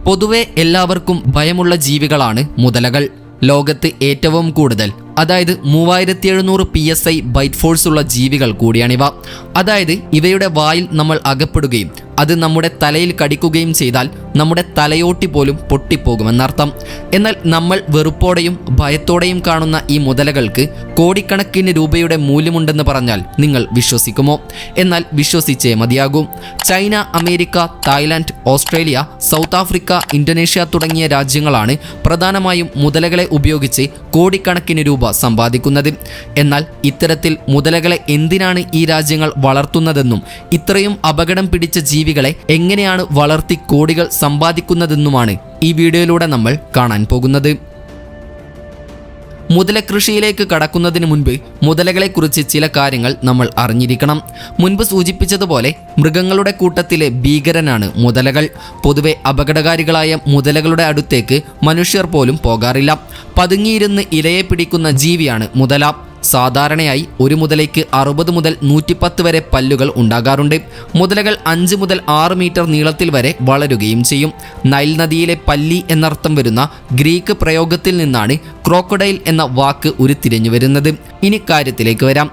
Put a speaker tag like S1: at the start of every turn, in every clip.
S1: പൊതുവെ എല്ലാവർക്കും ഭയമുള്ള ജീവികളാണ് മുതലകൾ. ലോകത്ത് ഏറ്റവും കൂടുതൽ, അതായത് 3700 PSI ബൈറ്റ് ഫോഴ്സ് ഉള്ള ജീവികൾ കൂടിയാണിവ. അതായത് ഇവയുടെ വായിൽ നമ്മൾ അകപ്പെടുകയും അത് നമ്മുടെ തലയിൽ കടിക്കുകയും ചെയ്താൽ നമ്മുടെ തലയോട്ടി പോലും പൊട്ടിപ്പോകുമെന്നർത്ഥം. എന്നാൽ നമ്മൾ വെറുപ്പോടെയും ഭയത്തോടെയും കാണുന്ന ഈ മുതലകൾക്ക് കോടിക്കണക്കിന് രൂപയുടെ മൂല്യമുണ്ടെന്ന് പറഞ്ഞാൽ നിങ്ങൾ വിശ്വസിക്കുമോ? എന്നാൽ വിശ്വസിച്ചേ മതിയാകൂ. China, America, Thailand, Australia, south Africa, Indonesia തുടങ്ങിയ രാജ്യങ്ങളാണ് പ്രധാനമായും മുതലകളെ ഉപയോഗിച്ച് കോടിക്കണക്കിന് രൂപ സമ്പാദിക്കുന്നത്. എന്നാൽ ഇത്തരത്തിൽ മുതലകളെ എന്തിനാണ് ഈ രാജ്യങ്ങൾ വളർത്തുന്നതെന്നും ഇത്രയും അപകടം പിടിച്ച ജീവികളെ എങ്ങനെയാണ് വളർത്തി കോടികൾ സമ്പാദിക്കുന്നതെന്നുമാണ് ഈ വീഡിയോയിലൂടെ നമ്മൾ കാണാൻ പോകുന്നത്. മുതലകൃഷിയിലേക്ക് കടക്കുന്നതിന് മുൻപ് മുതലകളെക്കുറിച്ച് ചില കാര്യങ്ങൾ നമ്മൾ അറിഞ്ഞിരിക്കണം. മുൻപ് സൂചിപ്പിച്ചതുപോലെ മൃഗങ്ങളുടെ കൂട്ടത്തിലെ ഭീകരനാണ് മുതലകൾ. പൊതുവെ അപകടകാരികളായ മുതലകളുടെ അടുത്തേക്ക് മനുഷ്യർ പോലും പോകാറില്ല. പതുങ്ങിയിരുന്ന് ഇരയെ പിടിക്കുന്ന ജീവിയാണ് മുതല. സാധാരണയായി ഒരു മുതലയ്ക്ക് 60 മുതൽ 110 വരെ പല്ലുകൾ ഉണ്ടാകാറുണ്ട്. മുതലകൾ 5 മുതൽ 6 മീറ്റർ നീളത്തിൽ വരെ വളരുകയും ചെയ്യും. നൈൽ നദിയിലെ പല്ലി എന്നർത്ഥം വരുന്ന ഗ്രീക്ക് പ്രയോഗത്തിൽ നിന്നാണ് ക്രോക്കഡൈൽ എന്ന വാക്ക് ഉരുത്തിരിഞ്ഞു വരുന്നത്. ഇനി കാര്യത്തിലേക്ക് വരാം.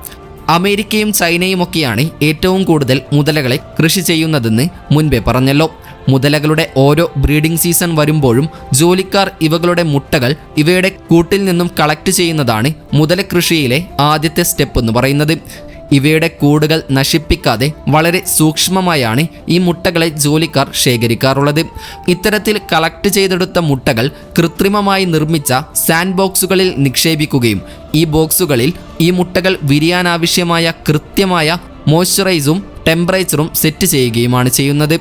S1: അമേരിക്കയും ചൈനയുമൊക്കെയാണ് ഏറ്റവും കൂടുതൽ മുതലകളെ കൃഷി ചെയ്യുന്നതെന്ന് മുൻപേ പറഞ്ഞല്ലോ. മുതലകളുടെ ഓരോ ബ്രീഡിംഗ് സീസൺ വരുമ്പോഴും ജോലിക്കാർ ഇവകളുടെ മുട്ടകൾ ഇവയുടെ കൂട്ടിൽ നിന്നും കളക്ട് ചെയ്യുന്നതാണ് മുതലകൃഷിയിലെ ആദ്യത്തെ സ്റ്റെപ്പ് എന്ന് പറയുന്നത്. ഇവയുടെ കൂടുകൾ നശിപ്പിക്കാതെ വളരെ സൂക്ഷ്മമായാണ് ഈ മുട്ടകളെ ജോലിക്കാർ ശേഖരിക്കാറുള്ളത്. ഇത്തരത്തിൽ കളക്ട് ചെയ്തെടുത്ത മുട്ടകൾ കൃത്രിമമായി നിർമ്മിച്ച സാൻഡ് ബോക്സുകളിൽ നിക്ഷേപിക്കുകയും ഈ ബോക്സുകളിൽ ഈ മുട്ടകൾ വിരിയാനാവശ്യമായ കൃത്യമായ മോയ്സ്ചറൈസും ടെമ്പറേച്ചറും സെറ്റ് ചെയ്യുകയുമാണ് ചെയ്യുന്നത്.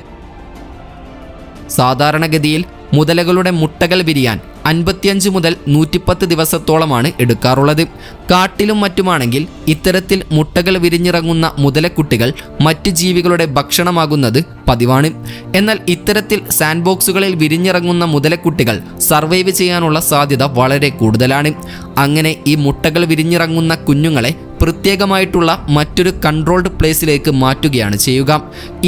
S1: സാധാരണഗതിയിൽ മുതലകളുടെ മുട്ടകൾ വിരിയാൻ 55 മുതൽ 110 ദിവസത്തോളമാണ് എടുക്കാറുള്ളത്. കാട്ടിലും മറ്റുമാണെങ്കിൽ ഇത്തരത്തിൽ മുട്ടകൾ വിരിഞ്ഞിറങ്ങുന്ന മുതലക്കുട്ടികൾ മറ്റ് ജീവികളുടെ ഭക്ഷണമാകുന്നത് പതിവാണ്. എന്നാൽ ഇത്തരത്തിൽ സാൻഡ് ബോക്സുകളിൽ വിരിഞ്ഞിറങ്ങുന്ന മുതലക്കുട്ടികൾ സർവൈവ് ചെയ്യാനുള്ള സാധ്യത വളരെ കൂടുതലാണ്. അങ്ങനെ ഈ മുട്ടകൾ വിരിഞ്ഞിറങ്ങുന്ന കുഞ്ഞുങ്ങളെ പ്രത്യേകമായിട്ടുള്ള മറ്റൊരു കൺട്രോൾഡ് പ്ലേസിലേക്ക് മാറ്റുകയാണ് ചെയ്യുക.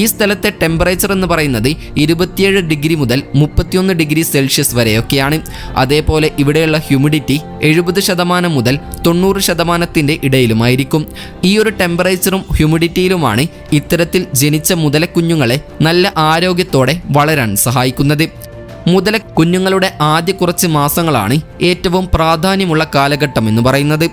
S1: ഈ സ്ഥലത്തെ ടെമ്പറേച്ചർ എന്ന് പറയുന്നത് 27 ഡിഗ്രി മുതൽ 31 ഡിഗ്രി സെൽഷ്യസ് വരെയൊക്കെയാണ്. അതേപോലെ ഇവിടെയുള്ള ഹ്യൂമിഡിറ്റി 70% മുതൽ 90% ഇടയിലുമായിരിക്കും. ഈ ഒരു ടെമ്പറേച്ചറും ഹ്യൂമിഡിറ്റിയിലുമാണ് ഇത്തരത്തിൽ ജനിച്ച മുതലക്കുഞ്ഞുങ്ങളെ നല്ല ആരോഗ്യത്തോടെ വളരാൻ സഹായിക്കുന്നത്. മുതല കുഞ്ഞുങ്ങളുടെ ആദ്യ കുറച്ച് മാസങ്ങളാണ് ഏറ്റവും പ്രാധാന്യമുള്ള കാലഘട്ടം എന്ന് പറയുന്നത്.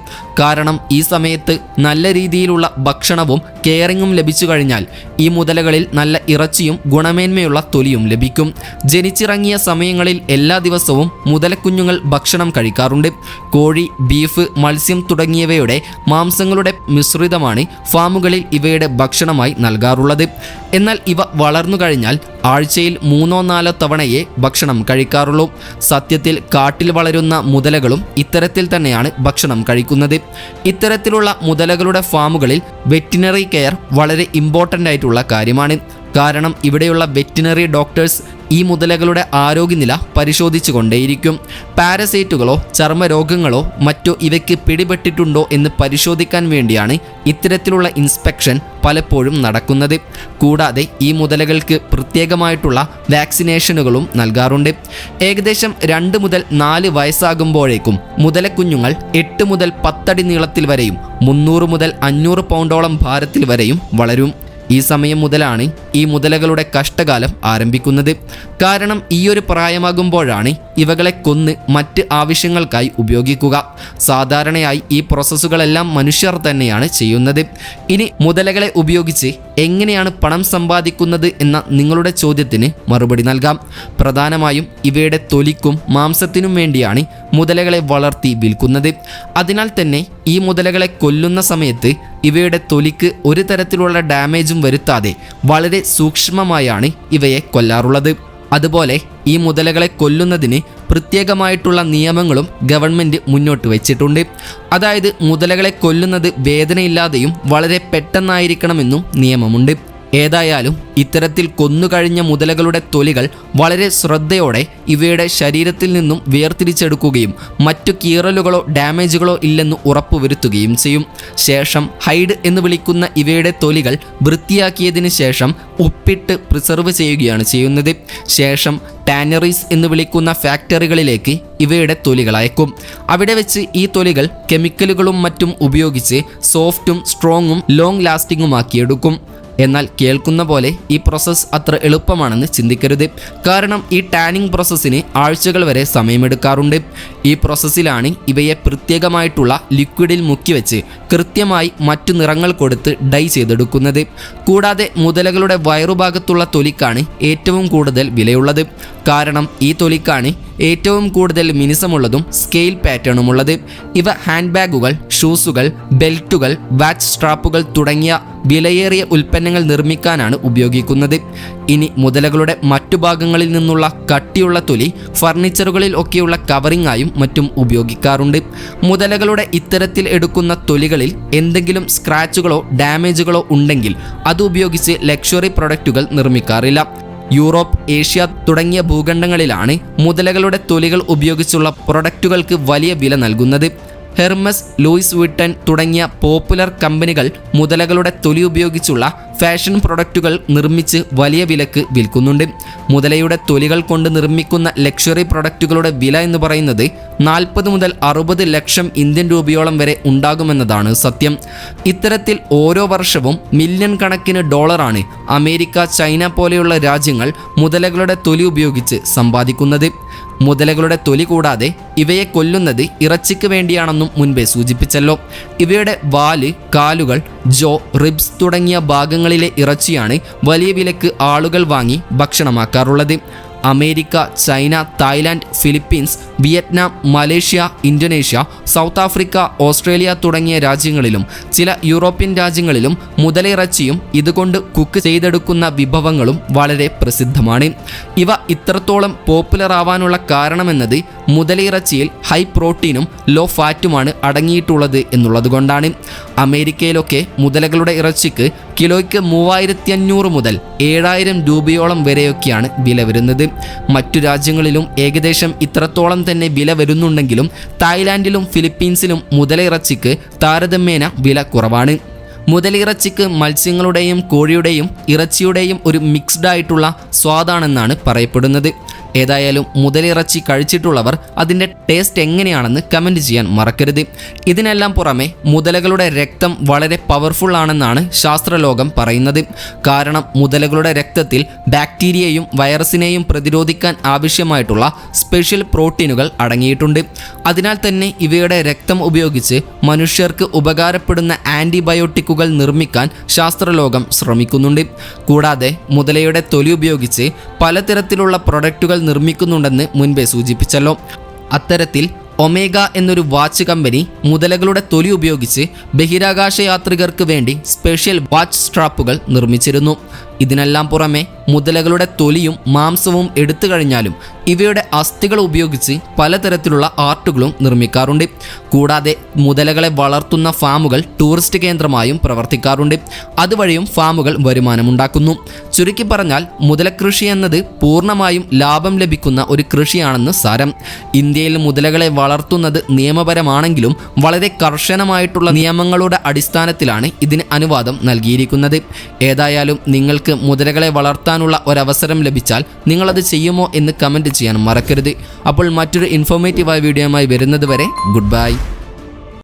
S1: കാരണം ഈ സമയത്ത് നല്ല രീതിയിലുള്ള ഭക്ഷണവും കെയറിങ്ങും ലഭിച്ചു കഴിഞ്ഞാൽ ഈ മുതലകളിൽ നല്ല ഇറച്ചിയും ഗുണമേന്മയുള്ള തൊലിയും ലഭിക്കും. ജനിച്ചിറങ്ങിയ സമയങ്ങളിൽ എല്ലാ ദിവസവും മുതലക്കുഞ്ഞുങ്ങൾ ഭക്ഷണം കഴിക്കാറുണ്ട്. കോഴി, ബീഫ്, മത്സ്യം തുടങ്ങിയവയുടെ മാംസങ്ങളുടെ മിശ്രിതമാണ് ഫാമുകളിൽ ഇവയുടെ ഭക്ഷണമായി നൽകാറുള്ളത്. എന്നാൽ ഇവ വളർന്നു കഴിഞ്ഞാൽ ആഴ്ചയിൽ 3-4 തവണയേ ഭക്ഷണം കഴിക്കാറുള്ളൂ. സത്യത്തിൽ കാട്ടിൽ വളരുന്ന മുതലകളും ഇത്തരത്തിൽ തന്നെയാണ് ഭക്ഷണം കഴിക്കുന്നത്. ഇത്തരത്തിലുള്ള മുതലകളുടെ ഫാമുകളിൽ വെറ്റിനറി കെയർ വളരെ ഇമ്പോർട്ടൻ്റ് ആയിട്ടുള്ള കാര്യമാണ്. കാരണം ഇവിടെയുള്ള വെറ്റിനറി ഡോക്ടേഴ്സ് ഈ മുതലകളുടെ ആരോഗ്യനില പരിശോധിച്ചു കൊണ്ടേയിരിക്കും. പാരസൈറ്റുകളോ ചർമ്മരോഗങ്ങളോ മറ്റോ ഇവയ്ക്ക് പിടിപെട്ടിട്ടുണ്ടോ എന്ന് പരിശോധിക്കാൻ വേണ്ടിയാണ് ഇത്തരത്തിലുള്ള ഇൻസ്പെക്ഷൻ പലപ്പോഴും നടക്കുന്നത്. കൂടാതെ ഈ മുതലകൾക്ക് പ്രത്യേകമായിട്ടുള്ള വാക്സിനേഷനുകളും നൽകാറുണ്ട്. ഏകദേശം 2 മുതൽ 4 വയസ്സാകുമ്പോഴേക്കും മുതലക്കുഞ്ഞുങ്ങൾ 8 മുതൽ 10 അടി നീളത്തിൽ വരെയും 300 മുതൽ 500 പൗണ്ടോളം ഭാരത്തിൽ വരെയും വളരും. ഈ സമയം മുതലാണ് ഈ മുതലകളുടെ കഷ്ടകാലം ആരംഭിക്കുന്നത്. കാരണം ഈ ഒരു പ്രായമാകുമ്പോഴാണ് ഇവകളെ കൊന്ന് മറ്റ് ആവശ്യങ്ങൾക്കായി ഉപയോഗിക്കുക. സാധാരണയായി ഈ പ്രോസസ്സുകളെല്ലാം മനുഷ്യർ തന്നെയാണ് ചെയ്യുന്നത്. ഇനി മുതലകളെ ഉപയോഗിച്ച് എങ്ങനെയാണ് പണം സമ്പാദിക്കുന്നത് എന്ന നിങ്ങളുടെ ചോദ്യത്തിന് മറുപടി നൽകാം. പ്രധാനമായും ഇവയുടെ തൊലിക്കും മാംസത്തിനും വേണ്ടിയാണ് മുതലകളെ വളർത്തി വിൽക്കുന്നത്. അതിനാൽ തന്നെ ഈ മുതലകളെ കൊല്ലുന്ന സമയത്ത് ഇവയുടെ തൊലിക്ക് ഒരു തരത്തിലുള്ള ഡാമേജും വരുത്താതെ വളരെ സൂക്ഷ്മമായാണ് ഇവയെ കൊല്ലാറുള്ളത്. അതുപോലെ ഈ മുതലകളെ കൊല്ലുന്നതിന് പ്രത്യേകമായിട്ടുള്ള നിയമങ്ങളും ഗവൺമെൻറ് മുന്നോട്ട് വെച്ചിട്ടുണ്ട്. അതായത് മുതലകളെ കൊല്ലുന്നത് വേദനയില്ലാതെയും വളരെ പെട്ടെന്നായിരിക്കണമെന്നും നിയമമുണ്ട്. ഏതായാലും ഇത്തരത്തിൽ കൊന്നുകഴിഞ്ഞ മുതലകളുടെ തൊലികൾ വളരെ ശ്രദ്ധയോടെ ഇവയുടെ ശരീരത്തിൽ നിന്നും വേർതിരിച്ചെടുക്കുകയും മറ്റു കീറലുകളോ ഡാമേജുകളോ ഇല്ലെന്ന് ഉറപ്പുവരുത്തുകയും ചെയ്യും. ശേഷം ഹൈഡ് എന്ന് വിളിക്കുന്ന ഇവയുടെ തൊലികൾ വൃത്തിയാക്കിയതിന് ശേഷം ഉപ്പിട്ട് പ്രിസർവ് ചെയ്യുകയാണ് ചെയ്യുന്നത്. ശേഷം ടാനറീസ് എന്ന് വിളിക്കുന്ന ഫാക്ടറികളിലേക്ക് ഇവയുടെ തൊലികൾ അയക്കും. അവിടെ വെച്ച് ഈ തൊലികൾ കെമിക്കലുകളും മറ്റും ഉപയോഗിച്ച് സോഫ്റ്റും സ്ട്രോങ്ങും ലോങ് ലാസ്റ്റിങ്ങുമാക്കിയെടുക്കും. എന്നാൽ കേൾക്കുന്ന പോലെ ഈ പ്രോസസ്സ് അത്ര എളുപ്പമാണെന്ന് ചിന്തിക്കരുത്. കാരണം ഈ ടാനിങ് പ്രോസസ്സിന് ആഴ്ചകൾ വരെ സമയമെടുക്കാറുണ്ട്. ഈ പ്രോസസ്സിലാണ് ഇവയെ പ്രത്യേകമായിട്ടുള്ള ലിക്വിഡിൽ മുക്കിവെച്ച് കൃത്യമായി മറ്റു നിറങ്ങൾ കൊടുത്ത് ഡൈ ചെയ്തെടുക്കുന്നത്. കൂടാതെ മുതലകളുടെ വയറുഭാഗത്തുള്ള തൊലിക്കാണ് ഏറ്റവും കൂടുതൽ വിലയുള്ളത്. കാരണം ഈ തൊലിക്കാണ് ഏറ്റവും കൂടുതൽ മിനുസമുള്ളതും സ്കെയിൽ പാറ്റേണുമുള്ളത്. ഇവ ഹാൻഡ് ബാഗുകൾ, ഷൂസുകൾ, ബെൽറ്റുകൾ, വാച്ച് സ്ട്രാപ്പുകൾ തുടങ്ങിയ വിലയേറിയ ഉൽപ്പന്നങ്ങൾ നിർമ്മിക്കാനാണ് ഉപയോഗിക്കുന്നത്. ഇനി മുതലകളുടെ മറ്റു ഭാഗങ്ങളിൽ നിന്നുള്ള കട്ടിയുള്ള തൊലി ഫർണിച്ചറുകളിൽ ഒക്കെയുള്ള കവറിങ്ങായും മറ്റും ഉപയോഗിക്കാറുണ്ട്. മുതലകളുടെ ഇത്തരത്തിൽ എടുക്കുന്ന തൊലികളിൽ എന്തെങ്കിലും സ്ക്രാച്ചുകളോ ഡാമേജുകളോ ഉണ്ടെങ്കിൽ അത് ഉപയോഗിച്ച് ലക്ഷറി പ്രൊഡക്റ്റുകൾ നിർമ്മിക്കാറില്ല. യൂറോപ്പ്, ഏഷ്യ തുടങ്ങിയ ഭൂഖണ്ഡങ്ങളിലാണ് മുതലകളുടെ തൊലികൾ ഉപയോഗിച്ചുള്ള പ്രൊഡക്റ്റുകൾക്ക് വലിയ വില നൽകുന്നത്. ഹെർമസ്, ലൂയിസ് വിട്ടൺ തുടങ്ങിയ പോപ്പുലർ കമ്പനികൾ മുതലകളുടെ തൊലി ഉപയോഗിച്ചുള്ള ഫാഷൻ പ്രൊഡക്റ്റുകൾ നിർമ്മിച്ച് വലിയ വിലക്ക് വിൽക്കുന്നുണ്ട്. മുതലയുടെ തൊലികൾ കൊണ്ട് നിർമ്മിക്കുന്ന ലക്ഷറി പ്രൊഡക്റ്റുകളുടെ വില എന്ന് പറയുന്നത് 40 മുതൽ 60 ലക്ഷം ഇന്ത്യൻ രൂപയോളം വരെ ഉണ്ടാകുമെന്നതാണ് സത്യം. ഇത്തരത്തിൽ ഓരോ വർഷവും മില്യൺ കണക്കിന് ഡോളറാണ് അമേരിക്ക, ചൈന പോലെയുള്ള രാജ്യങ്ങൾ മുതലകളുടെ തൊലി ഉപയോഗിച്ച് സമ്പാദിക്കുന്നത്. മുതലകളുടെ തൊലി കൂടാതെ ഇവയെ കൊല്ലുന്നത് ഇറച്ചിക്ക് വേണ്ടിയാണെന്നും മുൻപേ സൂചിപ്പിച്ചല്ലോ. ഇവയുടെ വാല്, കാലുകൾ, ജോ, റിബ്സ് തുടങ്ങിയ ഭാഗങ്ങളിലെ ഇറച്ചിയാണ് വലിയ വിലക്ക് ആളുകൾ വാങ്ങി ഭക്ഷണമാക്കാറുള്ളത്. America, China, Thailand, Philippines, Vietnam, Malaysia, Indonesia, South Africa, Australia തുടങ്ങിയ രാജ്യങ്ങളിലും ചില യൂറോപ്യൻ രാജ്യങ്ങളിലും മുതലയിറച്ചിയും ഇതുകൊണ്ട് കുക്ക് ചെയ്തെടുക്കുന്ന വിഭവങ്ങളും വളരെ പ്രസിദ്ധമാണ്. ഇവ ഇത്രത്തോളം പോപ്പുലർ ആവാനുള്ള കാരണമെന്നത് മുതലയിറച്ചിയിൽ ഹൈ പ്രോട്ടീനും ലോ ഫാറ്റുമാണ് അടങ്ങിയിട്ടുള്ളത് എന്നുള്ളതുകൊണ്ടാണ്. അമേരിക്കയിലൊക്കെ മുതലകളുടെ ഇറച്ചിക്ക് കിലോയ്ക്ക് 3500 മുതൽ 7000 രൂപയോളം വരെയൊക്കെയാണ് വില വരുന്നത്. മറ്റു രാജ്യങ്ങളിലും ഏകദേശം ഇത്രത്തോളം തന്നെ വില വരുന്നുണ്ടെങ്കിലും തായ്ലാൻഡിലും ഫിലിപ്പീൻസിലും മുതലയിറച്ചിക്ക് താരതമ്യേന വില കുറവാണ്. മുതലിറച്ചിക്ക് മത്സ്യങ്ങളുടെയും കോഴിയുടെയും ഇറച്ചിയുടെയും ഒരു മിക്സ്ഡ് ആയിട്ടുള്ള സ്വാദാണെന്നാണ് പറയപ്പെടുന്നത്. ഏതായാലും മുതലിറച്ചി കഴിച്ചിട്ടുള്ളവർ അതിൻ്റെ ടേസ്റ്റ് എങ്ങനെയാണെന്ന് കമൻറ്റ് ചെയ്യാൻ മറക്കരുത്. ഇതിനെല്ലാം പുറമെ മുതലകളുടെ രക്തം വളരെ പവർഫുൾ ആണെന്നാണ് ശാസ്ത്രലോകം പറയുന്നത്. കാരണം മുതലകളുടെ രക്തത്തിൽ ബാക്ടീരിയയും വൈറസിനെയും പ്രതിരോധിക്കാൻ ആവശ്യമായിട്ടുള്ള സ്പെഷ്യൽ പ്രോട്ടീനുകൾ അടങ്ങിയിട്ടുണ്ട്. അതിനാൽ തന്നെ ഇവയുടെ രക്തം ഉപയോഗിച്ച് മനുഷ്യർക്ക് ഉപകാരപ്പെടുന്ന ആൻറ്റിബയോട്ടിക്കുകൾ നിർമ്മിക്കാൻ ശാസ്ത്രലോകം ശ്രമിക്കുന്നുണ്ട്. കൂടാതെ മുതലയുടെ തൊലി ഉപയോഗിച്ച് പലതരത്തിലുള്ള പ്രൊഡക്റ്റുകൾ നിർമ്മിക്കുന്നുണ്ടെന്ന് മുൻപേ സൂചിപ്പിച്ചല്ലോ. അത്തരത്തിൽ ഒമേഗ എന്നൊരു വാച്ച് കമ്പനി മുതലകളുടെ തൊലി ഉപയോഗിച്ച് ബഹിരാകാശ യാത്രികർക്ക് വേണ്ടി സ്പെഷ്യൽ വാച്ച് സ്ട്രാപ്പുകൾ നിർമ്മിച്ചിരുന്നു. ഇതിനെല്ലാം പുറമെ മുതലകളുടെ തൊലിയും മാംസവും എടുത്തു കഴിഞ്ഞാലും ഇവയുടെ അസ്ഥികൾ ഉപയോഗിച്ച് പലതരത്തിലുള്ള ആർട്ടുകളും നിർമ്മിക്കാറുണ്ട്. കൂടാതെ മുതലകളെ വളർത്തുന്ന ഫാമുകൾ ടൂറിസ്റ്റ് കേന്ദ്രമായും പ്രവർത്തിക്കാറുണ്ട്. അതുവഴിയും ഫാമുകൾ വരുമാനമുണ്ടാക്കുന്നു. ചുരുക്കി പറഞ്ഞാൽ മുതലക്കൃഷി എന്നത് പൂർണ്ണമായും ലാഭം ലഭിക്കുന്ന ഒരു കൃഷിയാണെന്ന് സാരം. ഇന്ത്യയിൽ മുതലകളെ വളർത്തുന്നത് നിയമപരമാണെങ്കിലും വളരെ കർശനമായിട്ടുള്ള നിയമങ്ങളുടെ അടിസ്ഥാനത്തിലാണ് ഇതിന് അനുവാദം നൽകിയിരിക്കുന്നത്. ഏതായാലും നിങ്ങൾക്ക് മുതലകളെ വളർത്താനുള്ള ഒരവസരം ലഭിച്ചാൽ നിങ്ങളത് ചെയ്യുമോ എന്ന് കമൻറ്റ് ചെയ്യാൻ മറക്കരുത്. അപ്പോൾ മറ്റൊരു ഇൻഫോർമേറ്റീവായ വീഡിയോയുമായി വരുന്നത് വരെ ഗുഡ് ബൈ.